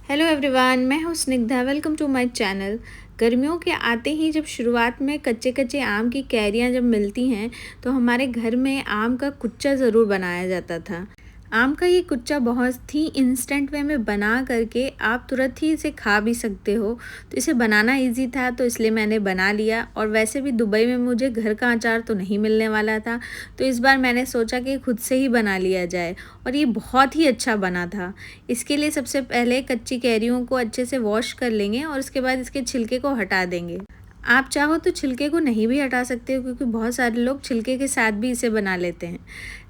Hello everyone, मैं हूँ Snigdha. Welcome to my channel. गर्मियों के आते ही जब शुरुआत में कच्चे कच्चे आम की कैरियाँ जब मिलती हैं तो हमारे घर में आम का कुच्चा ज़रूर बनाया जाता था। आम का ये कुच्चा बहुत ही इंस्टेंट वे में बना करके आप तुरंत ही इसे खा भी सकते हो। तो इसे बनाना इजी था तो इसलिए मैंने बना लिया। और वैसे भी दुबई में मुझे घर का अचार तो नहीं मिलने वाला था, तो इस बार मैंने सोचा कि खुद से ही बना लिया जाए और ये बहुत ही अच्छा बना था। इसके लिए सबसे पहले कच्ची कैरियों को अच्छे से वॉश कर लेंगे और उसके बाद इसके छिलके को हटा देंगे। आप चाहो तो छिलके को नहीं भी हटा सकते हो, क्योंकि बहुत सारे लोग छिलके के साथ भी इसे बना लेते हैं।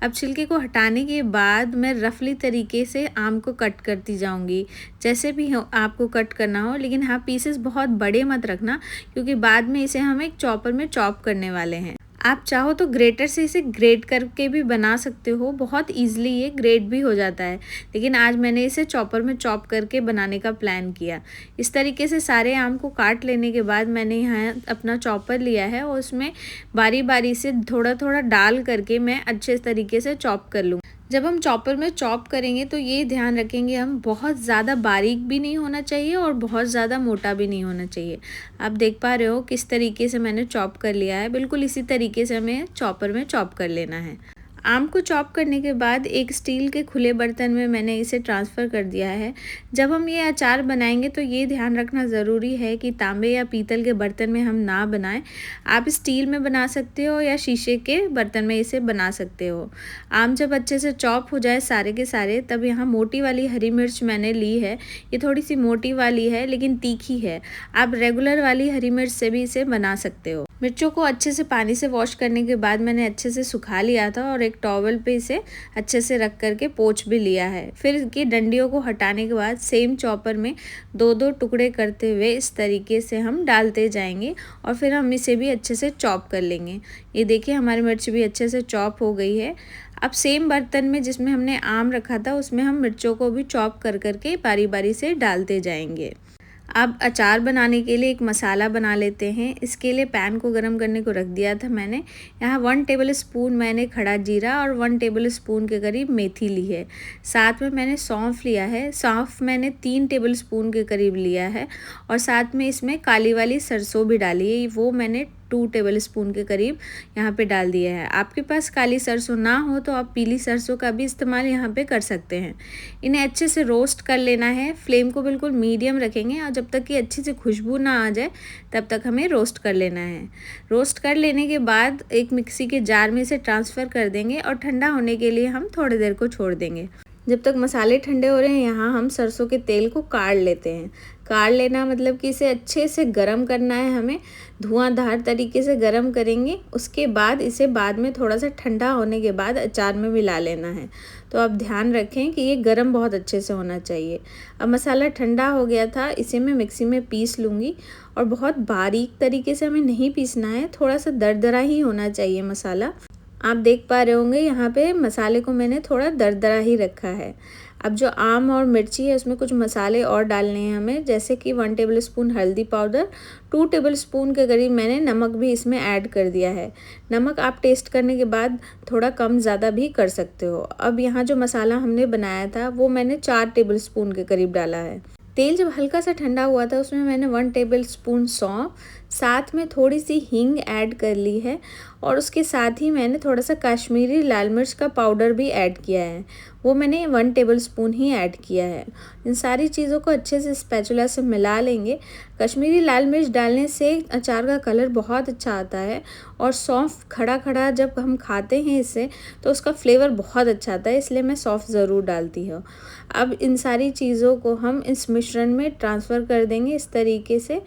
अब छिलके को हटाने के बाद मैं रफली तरीके से आम को कट करती जाऊंगी, जैसे भी हो आपको कट करना हो। लेकिन हाँ, पीसेस बहुत बड़े मत रखना, क्योंकि बाद में इसे हम एक चॉपर में चॉप करने वाले हैं। आप चाहो तो ग्रेटर से इसे ग्रेट करके भी बना सकते हो, बहुत ईजिली ये ग्रेट भी हो जाता है। लेकिन आज मैंने इसे चॉपर में चॉप करके बनाने का प्लान किया। इस तरीके से सारे आम को काट लेने के बाद मैंने यहाँ अपना चॉपर लिया है और उसमें बारी बारी से थोड़ा थोड़ा डाल करके मैं अच्छे तरीके से चॉप कर लूँ। जब हम चॉपर में चॉप करेंगे तो ये ध्यान रखेंगे हम, बहुत ज़्यादा बारीक भी नहीं होना चाहिए और बहुत ज़्यादा मोटा भी नहीं होना चाहिए। आप देख पा रहे हो किस तरीके से मैंने चॉप कर लिया है। बिल्कुल इसी तरीके से हमें चॉपर में चॉप कर लेना है। आम को चॉप करने के बाद एक स्टील के खुले बर्तन में मैंने इसे ट्रांसफ़र कर दिया है। जब हम ये अचार बनाएंगे तो ये ध्यान रखना ज़रूरी है कि तांबे या पीतल के बर्तन में हम ना बनाएं। आप स्टील में बना सकते हो या शीशे के बर्तन में इसे बना सकते हो। आम जब अच्छे से चॉप हो जाए सारे के सारे, तब यहाँ मोटी वाली हरी मिर्च मैंने ली है। ये थोड़ी सी मोटी वाली है लेकिन तीखी है। आप रेगुलर वाली हरी मिर्च से भी इसे बना सकते हो। मिर्चों को अच्छे से पानी से वॉश करने के बाद मैंने अच्छे से सुखा लिया था और एक टॉवल पे इसे अच्छे से रख करके पोंछ भी लिया है। फिर इसकी डंडियों को हटाने के बाद सेम चॉपर में दो दो टुकड़े करते हुए इस तरीके से हम डालते जाएंगे और फिर हम इसे भी अच्छे से चॉप कर लेंगे। ये देखिए हमारी मिर्च भी अच्छे से चॉप हो गई है। अब सेम बर्तन में जिसमें हमने आम रखा था उसमें हम मिर्चों को भी चॉप कर करके बारी बारी से डालते जाएंगे। अब अचार बनाने के लिए एक मसाला बना लेते हैं। इसके लिए पैन को गरम करने को रख दिया था मैंने। यहाँ 1 टेबल स्पून मैंने खड़ा जीरा और 1 टेबल स्पून के करीब मेथी ली है। साथ में मैंने सौंफ लिया है। सौंफ मैंने 3 टेबल स्पून के करीब लिया है और साथ में इसमें काली वाली सरसों भी डाली है, वो मैंने 2 टेबल स्पून के करीब यहाँ पे डाल दिया है। आपके पास काली सरसों ना हो तो आप पीली सरसों का भी इस्तेमाल यहाँ पे कर सकते हैं। इन्हें अच्छे से रोस्ट कर लेना है। फ्लेम को बिल्कुल मीडियम रखेंगे और जब तक कि अच्छी से खुशबू ना आ जाए तब तक हमें रोस्ट कर लेना है। रोस्ट कर लेने के बाद एक मिक्सी के जार में इसे ट्रांसफ़र कर देंगे और ठंडा होने के लिए हम थोड़ी देर को छोड़ देंगे। जब तक मसाले ठंडे हो रहे हैं, यहाँ हम सरसों के तेल को काढ़ लेते हैं। काढ़ लेना मतलब कि इसे अच्छे से गरम करना है हमें, धुआंधार तरीके से गरम करेंगे। उसके बाद इसे बाद में थोड़ा सा ठंडा होने के बाद अचार में मिला लेना है। तो आप ध्यान रखें कि ये गरम बहुत अच्छे से होना चाहिए। अब मसाला ठंडा हो गया था, इसे मैं मिक्सी में पीस लूँगी। और बहुत बारीक तरीके से हमें नहीं पीसना है, थोड़ा सा दरदरा ही होना चाहिए मसाला। आप देख पा रहे होंगे यहाँ पे मसाले को मैंने थोड़ा दरदरा ही रखा है। अब जो आम और मिर्ची है उसमें कुछ मसाले और डालने हैं हमें, जैसे कि 1 टेबल स्पून हल्दी पाउडर, 2 टेबल स्पून के करीब मैंने नमक भी इसमें ऐड कर दिया है। नमक आप टेस्ट करने के बाद थोड़ा कम ज़्यादा भी कर सकते हो। अब यहाँ जो मसाला हमने बनाया था वो मैंने 4 टेबल स्पून के करीब डाला है। तेल जब हल्का सा ठंडा हुआ था उसमें मैंने 1 टेबल स्पून सौंफ, साथ में थोड़ी सी हींग ऐड कर ली है और उसके साथ ही मैंने थोड़ा सा कश्मीरी लाल मिर्च का पाउडर भी ऐड किया है, वो मैंने 1 टेबल स्पून ही ऐड किया है। इन सारी चीज़ों को अच्छे से स्पैचुला से मिला लेंगे। कश्मीरी लाल मिर्च डालने से अचार का कलर बहुत अच्छा आता है और सौंफ खड़ा खड़ा जब हम खाते हैं इससे तो उसका फ्लेवर बहुत अच्छा आता है, इसलिए मैं सौंफ ज़रूर डालती हूँ। अब इन सारी चीज़ों को हम इस मिश्रण में ट्रांसफ़र कर देंगे इस तरीके से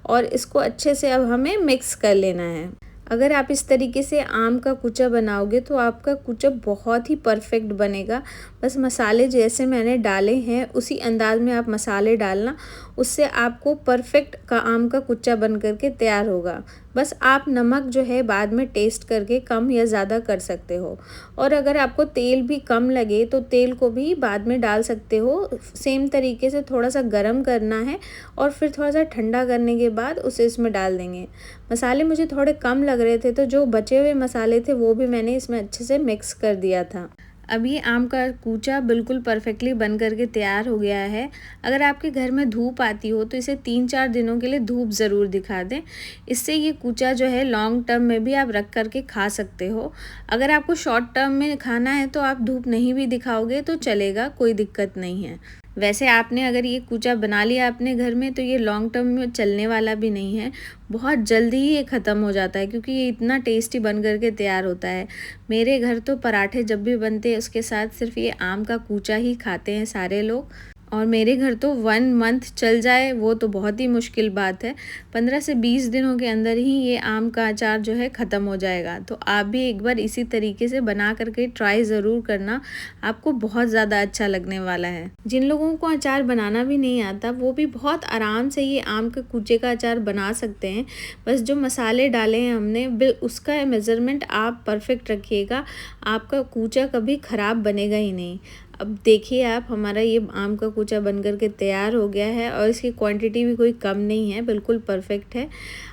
और इसको अच्छे से अब हमें मिक्स कर लेना है। अगर आप इस तरीके से आम का कुचा बनाओगे तो आपका कुचा बहुत ही परफेक्ट बनेगा। बस मसाले जैसे मैंने डाले हैं उसी अंदाज में आप मसाले डालना, उससे आपको परफेक्ट का आम का कुचा बन करके तैयार होगा। बस आप नमक जो है बाद में टेस्ट करके कम या ज़्यादा कर सकते हो और अगर आपको तेल भी कम लगे तो तेल को भी बाद में डाल सकते हो। सेम तरीके से थोड़ा सा गरम करना है और फिर थोड़ा सा ठंडा करने के बाद उसे इसमें डाल देंगे। मसाले मुझे थोड़े कम लग रहे थे तो जो बचे हुए मसाले थे वो भी मैंने इसमें अच्छे से मिक्स कर दिया था। अब ये आम का कूचा बिल्कुल परफेक्टली बन करके तैयार हो गया है। अगर आपके घर में धूप आती हो तो इसे 3-4 दिनों के लिए धूप ज़रूर दिखा दें। इससे ये कूचा जो है लॉन्ग टर्म में भी आप रख कर के खा सकते हो। अगर आपको शॉर्ट टर्म में खाना है तो आप धूप नहीं भी दिखाओगे तो चलेगा, कोई दिक्कत नहीं है। वैसे आपने अगर ये कूचा बना लिया अपने घर में तो ये लॉन्ग टर्म में चलने वाला भी नहीं है। बहुत जल्दी ही ये ख़त्म हो जाता है क्योंकि ये इतना टेस्टी बन कर के तैयार होता है। मेरे घर तो पराठे जब भी बनते हैं उसके साथ सिर्फ ये आम का कूचा ही खाते हैं सारे लोग। और मेरे घर तो 1 मंथ चल जाए वो तो बहुत ही मुश्किल बात है। 15 से 20 दिनों के अंदर ही ये आम का अचार जो है ख़त्म हो जाएगा। तो आप भी एक बार इसी तरीके से बना करके ट्राई ज़रूर करना, आपको बहुत ज़्यादा अच्छा लगने वाला है। जिन लोगों को अचार बनाना भी नहीं आता वो भी बहुत आराम से ये आम के कूचे का अचार बना सकते हैं। बस जो मसाले डाले हैं हमने उसका मेज़रमेंट आप परफेक्ट रखिएगा, आपका कूचा कभी ख़राब बनेगा ही नहीं। अब देखिए आप, हमारा ये आम का कूचा बन कर के तैयार हो गया है और इसकी क्वांटिटी भी कोई कम नहीं है, बिल्कुल परफेक्ट है।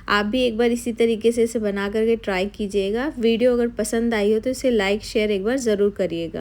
आप भी एक बार इसी तरीके से इसे बना करके ट्राई कीजिएगा। वीडियो अगर पसंद आई हो तो इसे लाइक शेयर एक बार ज़रूर करिएगा।